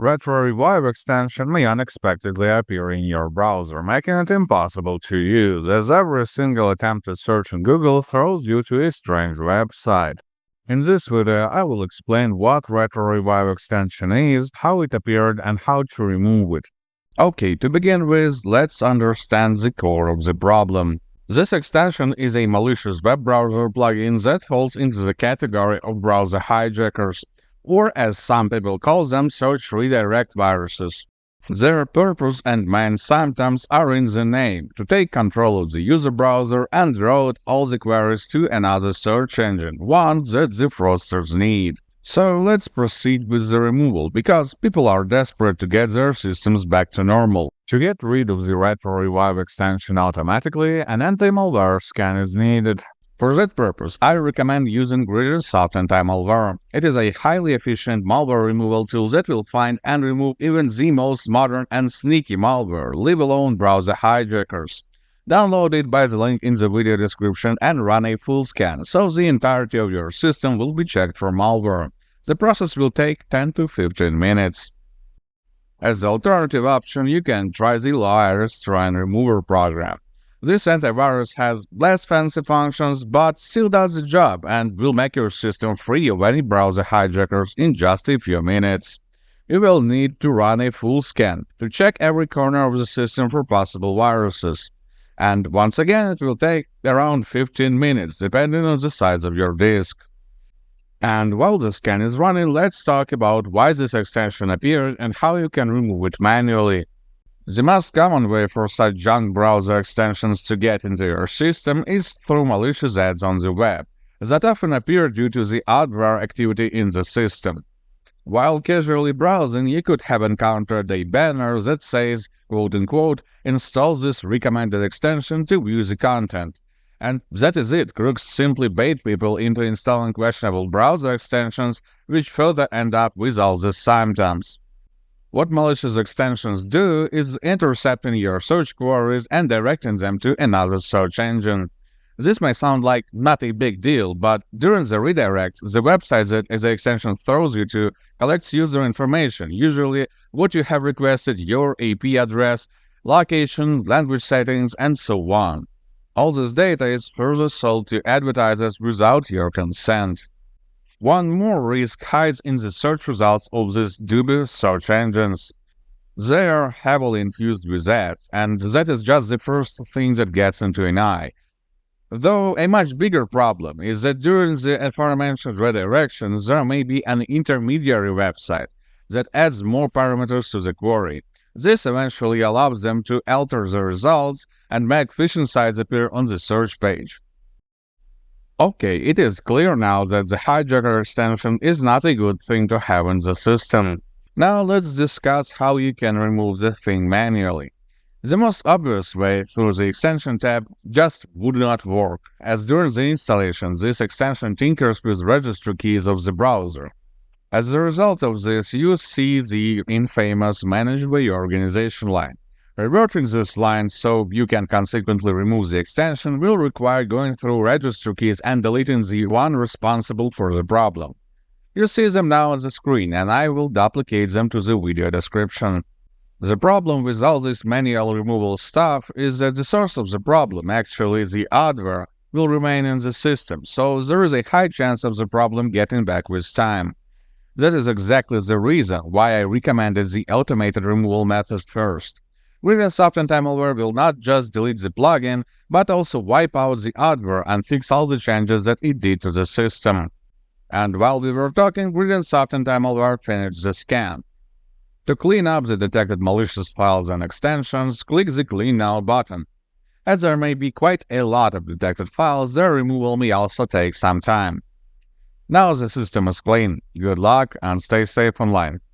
Retro-revive extension may unexpectedly appear in your browser, making it impossible to use, as every single attempted search in Google throws you to a strange website. In this video, I will explain what retro-revive extension is, how it appeared, and how to remove it. Okay, to begin with, let's understand the core of the problem. This extension is a malicious web browser plugin that falls into the category of browser hijackers, or as some people call them, search redirect viruses. Their purpose and main symptoms are in the name: to take control of the user browser and route all the queries to another search engine, one that the fraudsters need. So let's proceed with the removal, because people are desperate to get their systems back to normal. To get rid of the retro-revive extension automatically, an anti-malware scan is needed. For that purpose, I recommend using GridinSoft Anti-Malware. It is a highly efficient malware removal tool that will find and remove even the most modern and sneaky malware, leave alone browser hijackers. Download it by the link in the video description and run a full scan, so the entirety of your system will be checked for malware. The process will take 10 to 15 minutes. As the alternative option, you can try the Loaris Train Remover program. This antivirus has less fancy functions, but still does the job and will make your system free of any browser hijackers in just a few minutes. You will need to run a full scan to check every corner of the system for possible viruses. And once again, it will take around 15 minutes, depending on the size of your disk. And while the scan is running, let's talk about why this extension appeared and how you can remove it manually. The most common way for such junk browser extensions to get into your system is through malicious ads on the web, that often appear due to the adware activity in the system. While casually browsing, you could have encountered a banner that says, quote-unquote, "install this recommended extension to view the content." And that is it. Crooks simply bait people into installing questionable browser extensions, which further end up with all the symptoms. What malicious extensions do is intercepting your search queries and directing them to another search engine. This may sound like not a big deal, but during the redirect, the website that the extension throws you to collects user information, usually what you have requested, your IP address, location, language settings, and so on. All this data is further sold to advertisers without your consent. One more risk hides in the search results of these dubious search engines. They are heavily infused with ads, and that is just the first thing that gets into an eye. Though a much bigger problem is that during the aforementioned redirection, there may be an intermediary website that adds more parameters to the query. This eventually allows them to alter the results and make phishing sites appear on the search page. Okay, it is clear now that the hijacker extension is not a good thing to have in the system. Now let's discuss how you can remove the thing manually. The most obvious way, through the extension tab, just would not work, as during the installation this extension tinkers with registry keys of the browser. As a result of this, you see the infamous Manage by Organization line. Reverting this line so you can consequently remove the extension will require going through registry keys and deleting the one responsible for the problem. You see them now on the screen, and I will duplicate them to the video description. The problem with all this manual removal stuff is that the source of the problem, actually the adware, will remain in the system, so there is a high chance of the problem getting back with time. That is exactly the reason why I recommended the automated removal method first. GridinSoft Anti-Malware will not just delete the plugin, but also wipe out the adware and fix all the changes that it did to the system. And while we were talking, GridinSoft Anti-Malware finished the scan. To clean up the detected malicious files and extensions, click the Clean Now button. As there may be quite a lot of detected files, their removal may also take some time. Now the system is clean. Good luck and stay safe online.